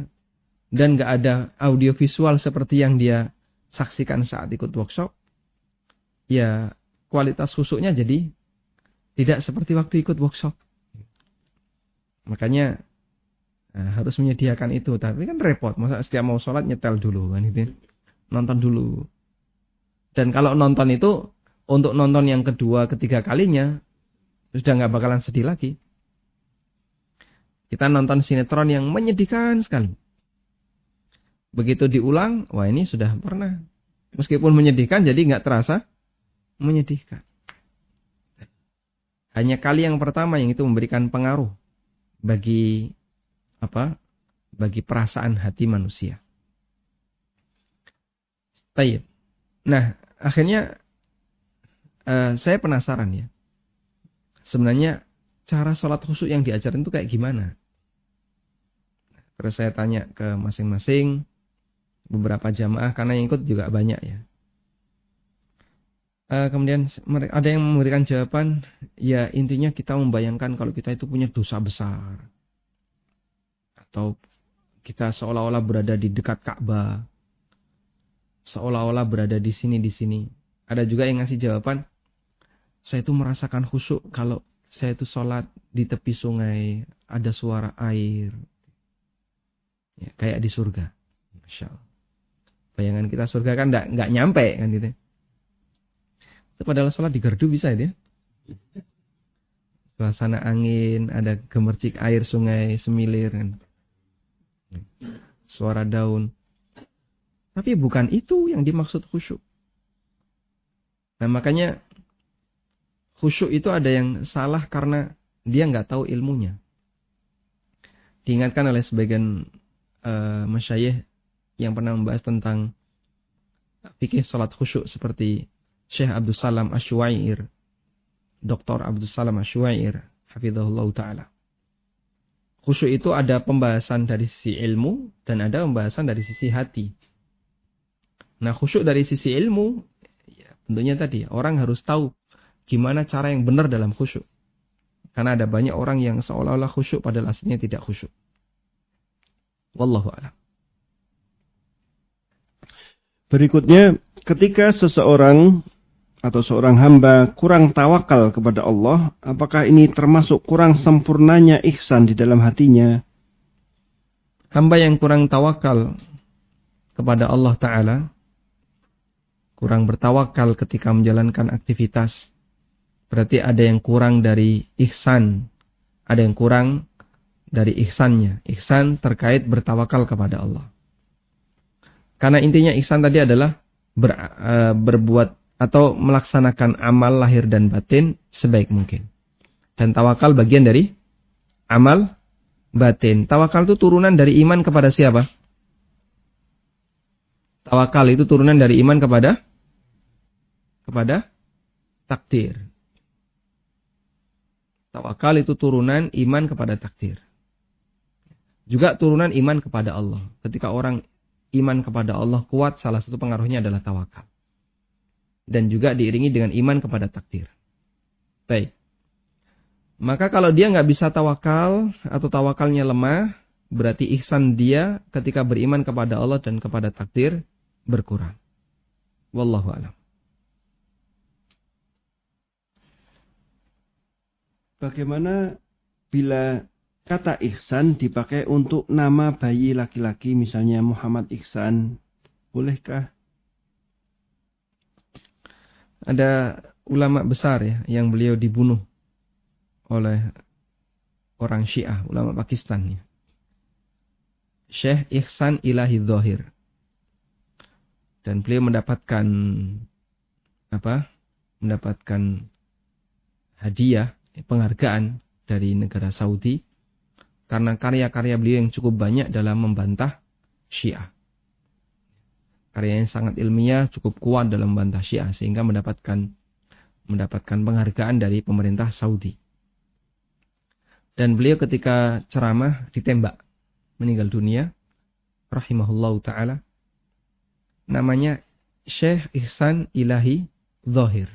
dan gak ada audio visual seperti yang dia saksikan saat ikut workshop, ya kualitas khusyuknya jadi tidak seperti waktu ikut workshop. Makanya harus menyediakan itu. Tapi kan repot. Masa setiap mau sholat nyetel dulu kan itu. Nonton dulu. Dan kalau nonton itu untuk nonton yang kedua, ketiga kalinya sudah nggak bakalan sedih lagi. Kita nonton sinetron yang menyedihkan sekali. Begitu diulang, wah ini sudah pernah. Meskipun menyedihkan, jadi nggak terasa menyedihkan. Hanya kali yang pertama yang itu memberikan pengaruh bagi perasaan hati manusia. Baik. Nah, akhirnya saya penasaran ya. Sebenarnya cara sholat khusyuk yang diajarin itu kayak gimana? Terus saya tanya ke masing-masing beberapa jamaah karena yang ikut juga banyak ya. Kemudian ada yang memberikan jawaban, ya intinya kita membayangkan kalau kita itu punya dosa besar. Atau kita seolah-olah berada di dekat Ka'bah. Seolah-olah berada di sini, di sini. Ada juga yang ngasih jawaban, saya itu merasakan khusyuk kalau saya itu sholat di tepi sungai, ada suara air. Ya, kayak di surga. Masya Allah. Bayangan kita surga kan nggak nyampe kan gitu. Itu padahal sholat di gardu bisa ya. Suasana angin, ada gemercik air sungai semilir kan. Suara daun. Tapi bukan itu yang dimaksud khusyuk. Nah makanya khusyuk itu ada yang salah karena dia nggak tahu ilmunya. Diingatkan oleh sebagian masyayikh yang pernah membahas tentang fikih salat khusyuk seperti Syekh Abdul Salam Asy-Syu'air, Dr. Abdul Salam Asy-Syu'air, hafizahullah ta'ala. Khusyuk itu ada pembahasan dari sisi ilmu dan ada pembahasan dari sisi hati. Nah, khusyuk dari sisi ilmu, ya, tentunya tadi orang harus tahu gimana cara yang benar dalam khusyuk. Karena ada banyak orang yang seolah-olah khusyuk padahal aslinya tidak khusyuk. Wallahu a'lam. Berikutnya, ketika seseorang atau seorang hamba kurang tawakal kepada Allah, apakah ini termasuk kurang sempurnanya ihsan di dalam hatinya? Hamba yang kurang tawakal kepada Allah Ta'ala, kurang bertawakal ketika menjalankan aktivitas, berarti ada yang kurang dari ihsan, ada yang kurang dari ihsannya. Ihsan terkait bertawakal kepada Allah. Karena intinya ihsan tadi adalah berbuat atau melaksanakan amal lahir dan batin sebaik mungkin. Dan tawakal bagian dari amal batin. Tawakal itu turunan dari iman kepada siapa? Tawakal itu turunan dari iman kepada takdir. Tawakal itu turunan iman kepada takdir. Juga turunan iman kepada Allah. Ketika orang iman kepada Allah kuat, salah satu pengaruhnya adalah tawakal. Dan juga diiringi dengan iman kepada takdir. Baik. Maka kalau dia nggak bisa tawakal atau tawakalnya lemah, berarti ihsan dia ketika beriman kepada Allah dan kepada takdir berkurang. Wallahu a'lam. Bagaimana bila kata ihsan dipakai untuk nama bayi laki-laki, misalnya Muhammad Ihsan, bolehkah? Ada ulama besar ya yang beliau dibunuh oleh orang Syiah, ulama Pakistan ya. Syekh Ihsan Ilahi Dhahir. Dan beliau mendapatkan hadiah, penghargaan dari negara Saudi karena karya-karya beliau yang cukup banyak dalam membantah Syiah. Karyanya sangat ilmiah, cukup kuat dalam membantah Syiah sehingga mendapatkan penghargaan dari pemerintah Saudi. Dan beliau ketika ceramah ditembak, meninggal dunia, rahimahullahu ta'ala. Namanya Syekh Ihsan Ilahi Dhahir,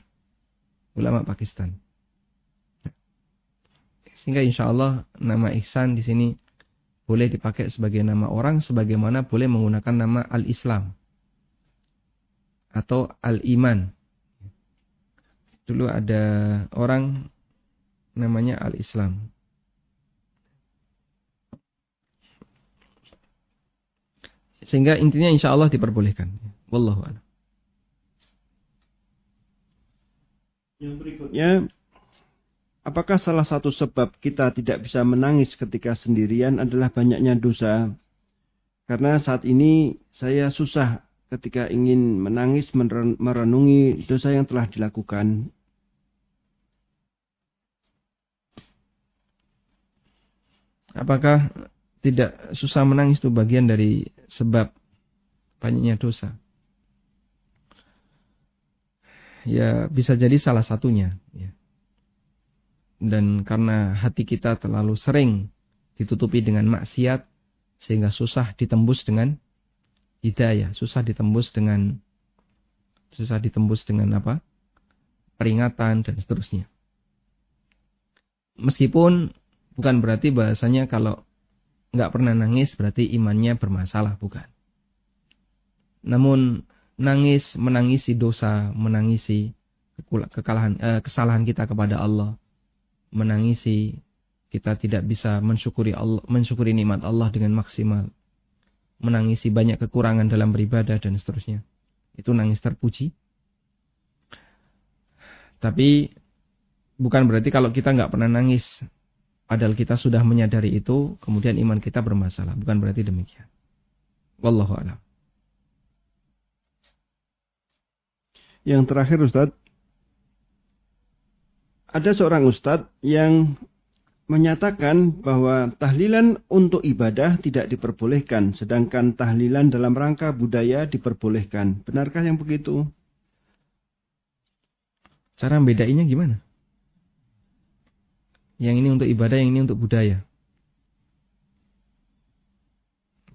ulama Pakistan. Sehingga insya Allah nama Ihsan di sini boleh dipakai sebagai nama orang, sebagaimana boleh menggunakan nama Al-Islam atau Al-Iman. Dulu ada orang namanya Al-Islam. Sehingga intinya insya Allah diperbolehkan. Wallahu a'lam. Yang berikutnya, apakah salah satu sebab kita tidak bisa menangis ketika sendirian adalah banyaknya dosa? Karena saat ini saya susah ketika ingin menangis merenungi dosa yang telah dilakukan. Apakah tidak susah menangis itu bagian dari sebab banyaknya dosa? Ya bisa jadi salah satunya. Ya. Dan karena hati kita terlalu sering ditutupi dengan maksiat, sehingga susah ditembus dengan hidayah, susah ditembus dengan apa? peringatan, dan seterusnya. Meskipun bukan berarti bahasanya kalau nggak pernah nangis berarti imannya bermasalah, bukan. Namun menangisi dosa, menangisi kesalahan kita kepada Allah, menangisi kita tidak bisa mensyukuri nikmat Allah dengan maksimal, menangisi banyak kekurangan dalam beribadah dan seterusnya. Itu nangis terpuji. Tapi bukan berarti kalau kita nggak pernah nangis, padahal kita sudah menyadari itu, kemudian iman kita bermasalah. Bukan berarti demikian. Wallahu a'lam. Yang terakhir Ustaz, ada seorang Ustaz yang menyatakan bahwa tahlilan untuk ibadah tidak diperbolehkan, sedangkan tahlilan dalam rangka budaya diperbolehkan. Benarkah yang begitu? Cara bedainya gimana? Yang ini untuk ibadah, yang ini untuk budaya.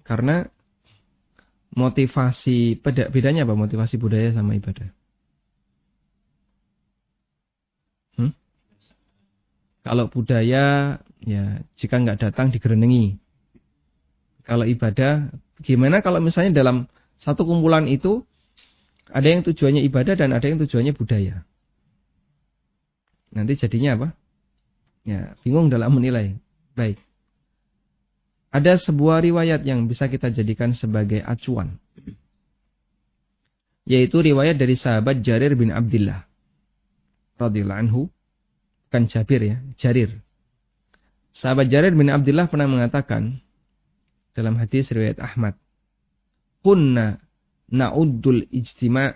Karena motivasi, bedanya apa motivasi budaya sama ibadah? Kalau budaya, ya jika nggak datang digerenengi. Kalau ibadah, gimana kalau misalnya dalam satu kumpulan itu ada yang tujuannya ibadah dan ada yang tujuannya budaya? Nanti jadinya apa? Ya, bingung dalam menilai. Baik. Ada sebuah riwayat yang bisa kita jadikan sebagai acuan. Yaitu riwayat dari sahabat Jarir bin Abdullah radhiyallahu anhu. Bukan Jabir ya, Jarir. Sahabat Jarir bin Abdullah pernah mengatakan dalam hadis riwayat Ahmad, "Kunna na'uddul ijtima'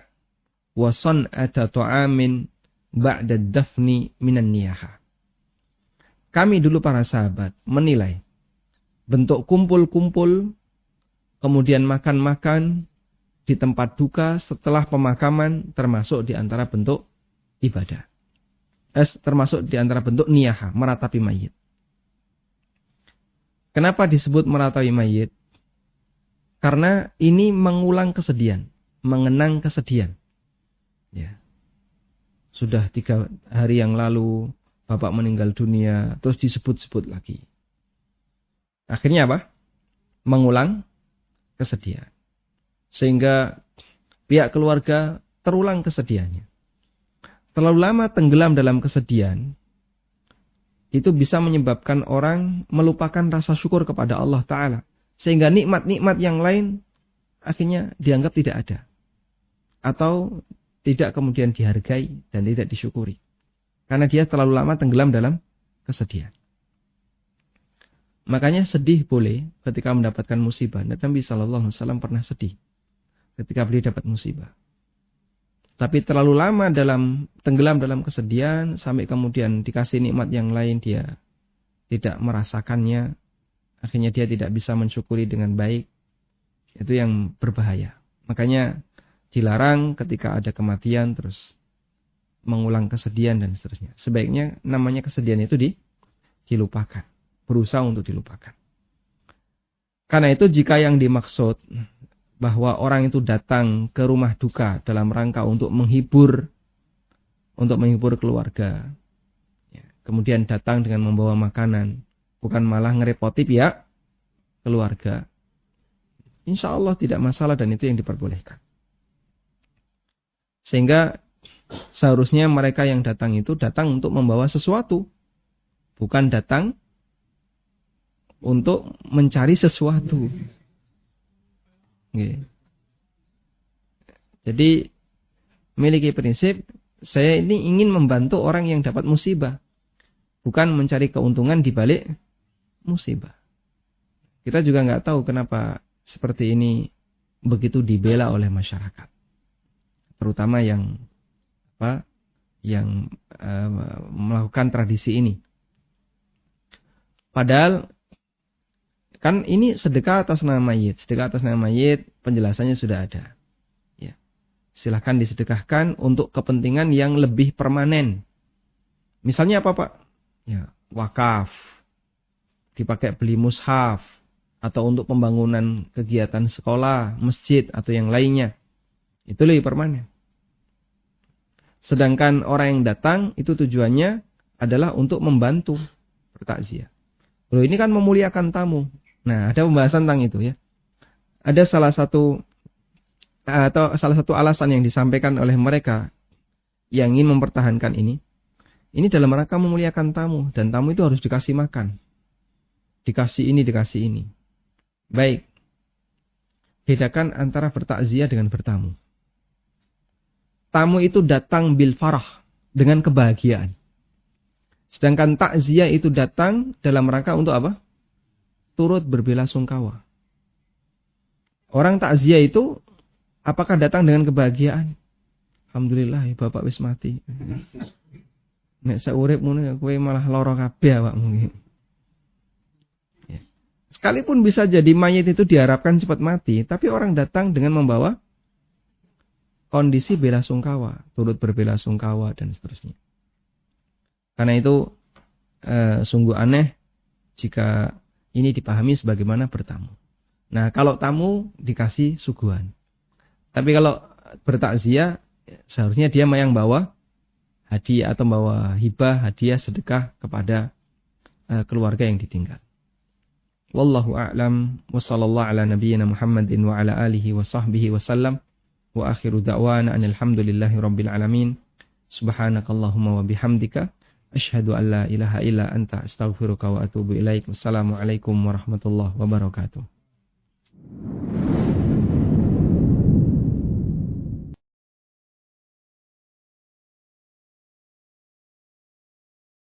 wa san'ata ta'amin ba'da dafni minan niyaha." Kami dulu para sahabat menilai bentuk kumpul-kumpul, kemudian makan-makan di tempat duka setelah pemakaman termasuk di antara bentuk ibadah. Termasuk di antara bentuk niyaha, meratapi mayit. Kenapa disebut meratapi mayit? Karena ini mengulang kesedihan, mengenang kesedihan. Ya. Sudah 3 hari yang lalu bapak meninggal dunia, terus disebut-sebut lagi. Akhirnya apa? Mengulang kesedihan. Sehingga pihak keluarga terulang kesedihannya. Terlalu lama tenggelam dalam kesedihan, itu bisa menyebabkan orang melupakan rasa syukur kepada Allah Ta'ala. Sehingga nikmat-nikmat yang lain akhirnya dianggap tidak ada. Atau tidak kemudian dihargai dan tidak disyukuri. Karena dia terlalu lama tenggelam dalam kesedihan. Makanya sedih boleh ketika mendapatkan musibah. Nabi SAW pernah sedih ketika beliau dapat musibah. Tapi terlalu lama tenggelam dalam kesedihan, sampai kemudian dikasih nikmat yang lain dia tidak merasakannya, akhirnya dia tidak bisa mensyukuri dengan baik. Itu yang berbahaya. Makanya dilarang ketika ada kematian terus mengulang kesedihan dan seterusnya. Sebaiknya namanya kesedihan itu dilupakan, berusaha untuk dilupakan. Karena itu jika yang dimaksud bahwa orang itu datang ke rumah duka dalam rangka untuk menghibur keluarga, ya, kemudian datang dengan membawa makanan, bukan malah ngerepoti pihak keluarga, insya Allah tidak masalah dan itu yang diperbolehkan. Sehingga seharusnya mereka yang datang itu datang untuk membawa sesuatu, bukan datang untuk mencari sesuatu. Jadi memiliki prinsip, saya ini ingin membantu orang yang dapat musibah, bukan mencari keuntungan di balik musibah. Kita juga nggak tahu kenapa seperti ini begitu dibela oleh masyarakat, terutama yang melakukan tradisi ini. Padahal kan ini sedekah atas nama mayit. Sedekah atas nama mayit penjelasannya sudah ada. Ya. Silahkan disedekahkan untuk kepentingan yang lebih permanen. Misalnya apa Pak? Ya, wakaf. Dipakai beli mushaf. Atau untuk pembangunan kegiatan sekolah, masjid atau yang lainnya. Itu lebih permanen. Sedangkan orang yang datang itu tujuannya adalah untuk membantu bertakziah. Loh, ini kan memuliakan tamu. Nah, ada pembahasan tentang itu ya. Ada salah satu alasan yang disampaikan oleh mereka yang ingin mempertahankan ini. Ini dalam rangka memuliakan tamu, dan tamu itu harus dikasih makan. Dikasih ini, dikasih ini. Baik. Bedakan antara bertakziah dengan bertamu. Tamu itu datang bil farah, dengan kebahagiaan. Sedangkan takziah itu datang dalam rangka untuk apa? Turut berbelasungkawa. Orang takziah itu apakah datang dengan kebahagiaan? Alhamdulillah ya bapak wis mati. Nek saurip ngono kowe malah lara kabeh awakmu. Ya. Sekalipun bisa jadi mayit itu diharapkan cepat mati, tapi orang datang dengan membawa kondisi belasungkawa, turut berbelasungkawa dan seterusnya. Karena itu sungguh aneh jika ini dipahami sebagaimana bertamu. Nah, kalau tamu dikasih suguhan. Tapi kalau bertakziah, seharusnya dia yang bawa hadiah atau bawa hibah, hadiah, sedekah kepada keluarga yang ditinggal. Wallahu a'lam wa sallallahu ala nabiyyina Muhammadin wa ala alihi wa sahbihi wa sallam. Wa akhiru da'wana alhamdulillahi rabbil alamin. Subhanakallahumma wa bihamdika asyhadu an la ilaha illa anta astaghfiruka wa atubu ilaik. Wassalamualaikum warahmatullahi wabarakatuh.